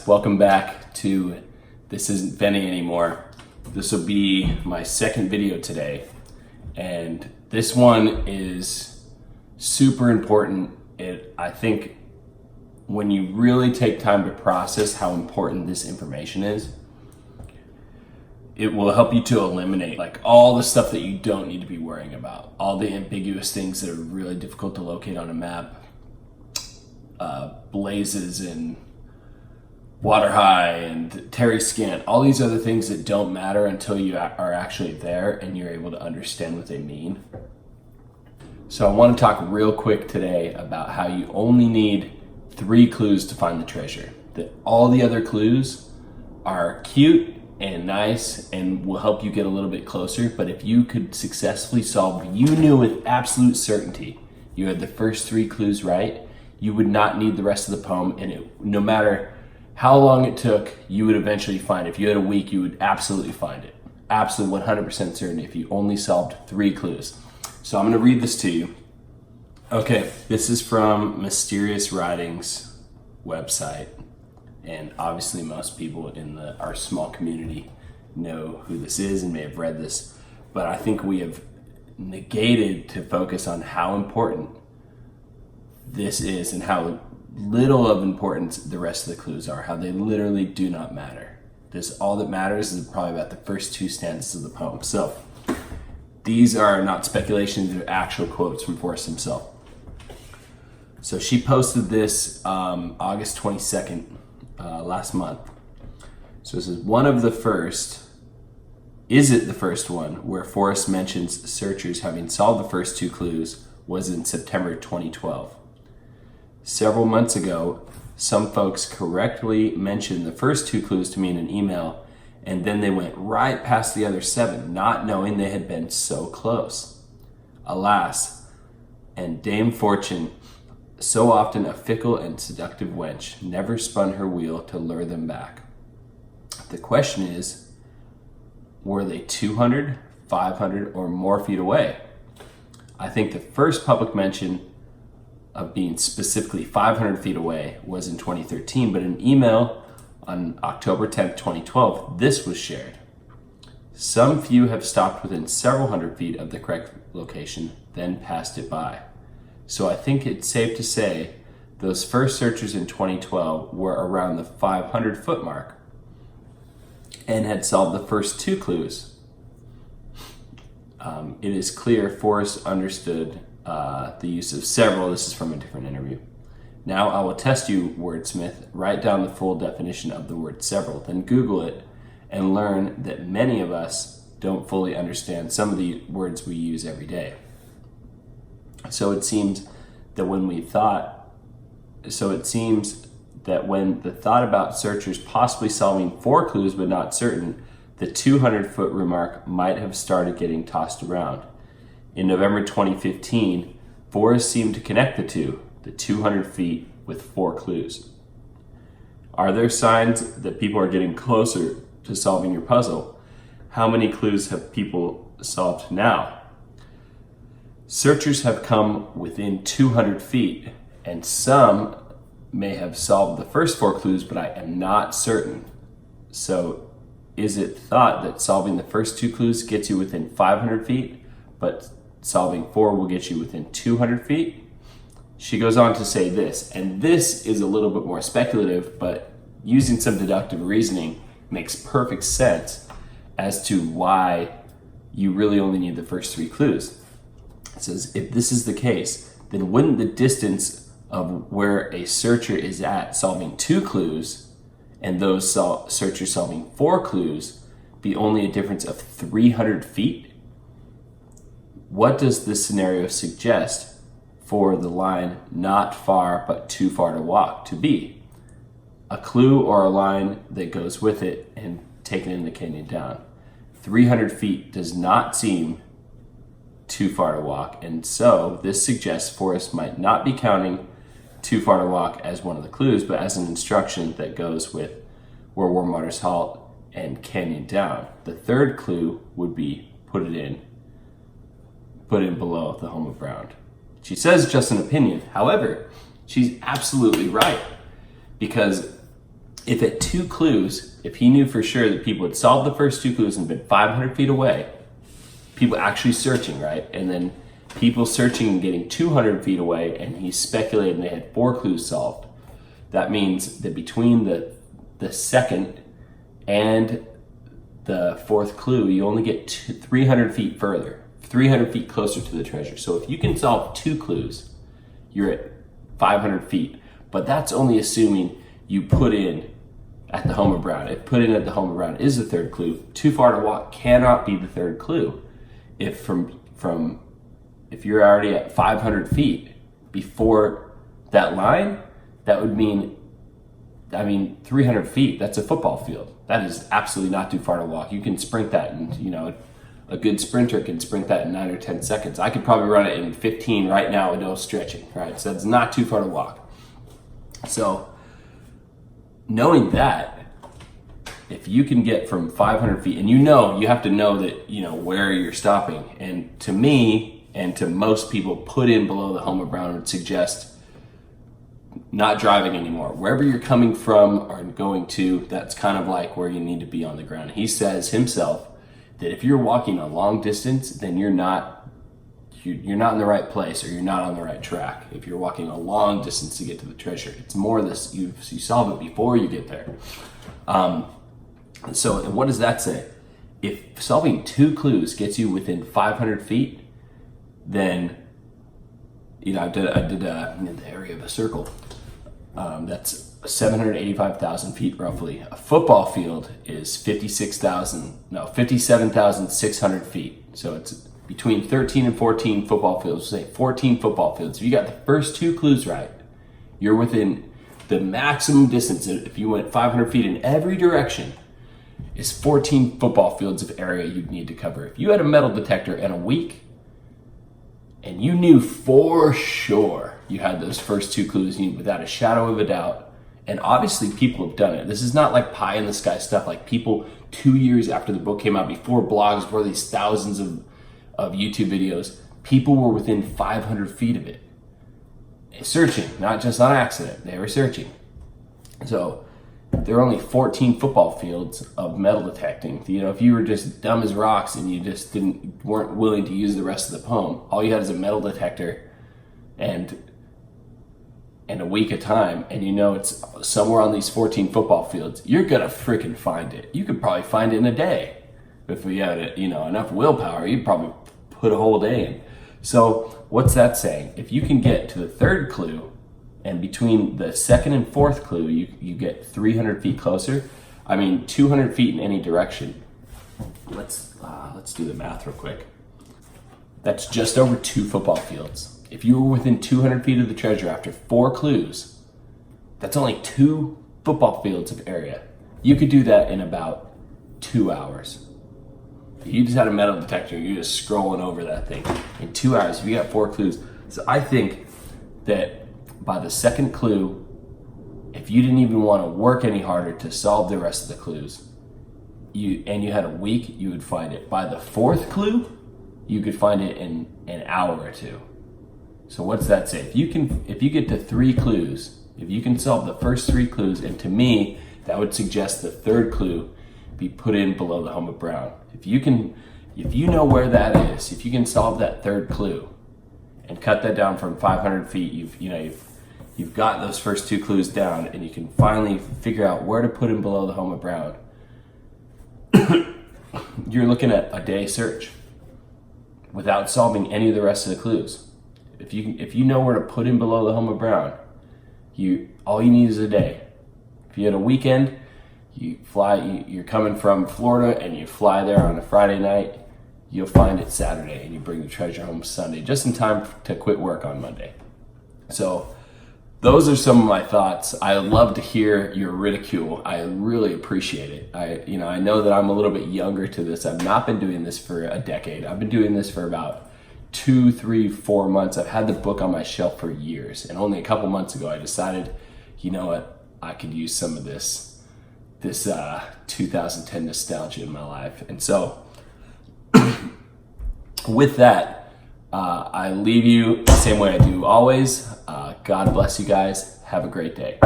welcome back to This Isn't Benny Anymore. This will be my second video today, and this one is super important. I think when you really take time to process how important this information is, it will help you to eliminate like all the stuff that you don't need to be worrying about, all the ambiguous things that are really difficult to locate on a map, blazes and water high and Terry Scant, all these other things that don't matter until you are actually there and you're able to understand what they mean. So I want to talk real quick today about how you only need 3 clues to find the treasure. That all the other clues are cute and nice and will help you get a little bit closer, but if you could successfully solve, you knew with absolute certainty you had the first 3 clues right, you would not need the rest of the poem, and no matter how long it took, you would eventually find it. If you had a week, you would absolutely find it. Absolutely 100% certain if you only solved 3 clues. So I'm gonna read this to you. Okay, this is from Mysterious Writings website. And obviously most people in our small community know who this is and may have read this, but I think we have negated to focus on how important this is and how little of importance the rest of the clues are, how they literally do not matter. All that matters is probably about the first 2 stanzas of the poem. So these are not speculations, they're actual quotes from Forrest himself. So she posted this August 22nd, last month. So this is one of the first, is it the first one, where Forrest mentions searchers having solved the first 2 clues was in September 2012. Several months ago, some folks correctly mentioned the first 2 clues to me in an email, and then they went right past the other 7, not knowing they had been so close. Alas, and Dame Fortune, so often a fickle and seductive wench, never spun her wheel to lure them back. The question is, were they 200, 500, or more feet away? I think the first public mention of being specifically 500 feet away was in 2013, but in an email on October 10th, 2012, this was shared. Some few have stopped within several hundred feet of the correct location, then passed it by. So I think it's safe to say those first searchers in 2012 were around the 500-foot mark and had solved the first 2 clues. It is clear Forrest understood the use of several. This is from a different interview. Now I will test you, wordsmith. Write down the full definition of the word several, then Google it and learn that many of us don't fully understand some of the words we use every day. So it seems that when the thought about searchers possibly solving 4 clues but not certain, the 200-foot remark might have started getting tossed around. In November 2015, Forrest seemed to connect the 2, the 200 feet with 4 clues. Are there signs that people are getting closer to solving your puzzle? How many clues have people solved now? Searchers have come within 200 feet, and some may have solved the first 4 clues, but I am not certain. So is it thought that solving the first 2 clues gets you within 500 feet, but solving 4 will get you within 200 feet? She goes on to say this, and this is a little bit more speculative, but using some deductive reasoning makes perfect sense as to why you really only need the first 3 clues. It says, if this is the case, then wouldn't the distance of where a searcher is at solving 2 clues and those searchers solving 4 clues be only a difference of 300 feet? What does this scenario suggest for the line not far but too far to walk to be? A clue or a line that goes with it and taken in the canyon down. 300 feet does not seem too far to walk, and so this suggests Forrest might not be counting too far to walk as one of the clues, but as an instruction that goes with where warm waters halt and canyon down. The 3rd clue would be put in below the home of ground. She says just an opinion. However, she's absolutely right, because if at 2 clues, if he knew for sure that people had solved the first 2 clues and been 500 feet away, people actually searching, right? And then people searching and getting 200 feet away, and he speculated and they had 4 clues solved. That means that between the second and the 4th clue, you only get 300 feet further, 300 feet closer to the treasure. So if you can solve 2 clues, you're at 500 feet. But that's only assuming you put in at the home of Brown. If put in at the home of Brown is the 3rd clue, too far to walk cannot be the 3rd clue. If if you're already at 500 feet before that line, that would mean, 300 feet, that's a football field. That is absolutely not too far to walk. You can sprint that, and a good sprinter can sprint that in 9 or 10 seconds. I could probably run it in 15 right now with no stretching, right? So that's not too far to walk. So knowing that, if you can get from 500 feet, and you have to know that, where you're stopping. And to me, and to most people, put in below the home of Brown would suggest not driving anymore. Wherever you're coming from or going to, that's kind of like where you need to be on the ground. He says himself that if you're walking a long distance, then you're not in the right place, or you're not on the right track. If you're walking a long distance to get to the treasure, it's more this, you solve it before you get there. So what does that say? If solving 2 clues gets you within 500 feet, then, I did in the area of a circle. That's 785,000 feet roughly. A football field is 57,600 feet. So it's between 13 and 14 football fields. Say 14 football fields. If you got the first 2 clues right, you're within the maximum distance. If you went 500 feet in every direction, is 14 football fields of area you'd need to cover. If you had a metal detector in a week, and you knew for sure you had those first 2 clues without a shadow of a doubt, and obviously people have done it. This is not like pie in the sky stuff, like people 2 years after the book came out, before blogs, before these thousands of YouTube videos, people were within 500 feet of it. Searching, not just on accident, they were searching. So there are only 14 football fields of metal detecting. If you were just dumb as rocks and you just weren't willing to use the rest of the poem, all you had is a metal detector and a week of time, and it's somewhere on these 14 football fields, you're gonna freaking find it. You could probably find it in a day. If we had enough willpower, you'd probably put a whole day in. So what's that saying? If you can get to the 3rd clue, and between the 2nd and 4th clue, you get 300 feet closer. 200 feet in any direction. Let's do the math real quick. That's just over 2 football fields. If you were within 200 feet of the treasure after 4 clues, that's only 2 football fields of area. You could do that in about 2 hours. If you just had a metal detector, you're just scrolling over that thing. In 2 hours, if you got 4 clues. So I think that by the 2nd clue, if you didn't even want to work any harder to solve the rest of the clues, you had a week, you would find it. By the 4th clue, you could find it in an hour or 2. So what's that say? If you get to 3 clues, if you can solve the first 3 clues, and to me, that would suggest the 3rd clue be put in below the home of Brown. If you know where that is, if you can solve that 3rd clue and cut that down from 500 feet, you've got those first 2 clues down, and you can finally figure out where to put in below the home of Brown. You're looking at a day search without solving any of the rest of the clues. If you know where to put in below the home of Brown, all you need is a day. If you had a weekend, you're coming from Florida and you fly there on a Friday night, you'll find it Saturday, and you bring the treasure home Sunday, just in time to quit work on Monday. So those are some of my thoughts. I love to hear your ridicule. I really appreciate it. I know that I'm a little bit younger to this. I've not been doing this for a decade. I've been doing this for about 2, 3, 4 months. I've had the book on my shelf for years, and only a couple months ago I decided, you know what, I could use some of this 2010 nostalgia in my life. And so with that, I leave you the same way I do always. God bless you guys. Have a great day.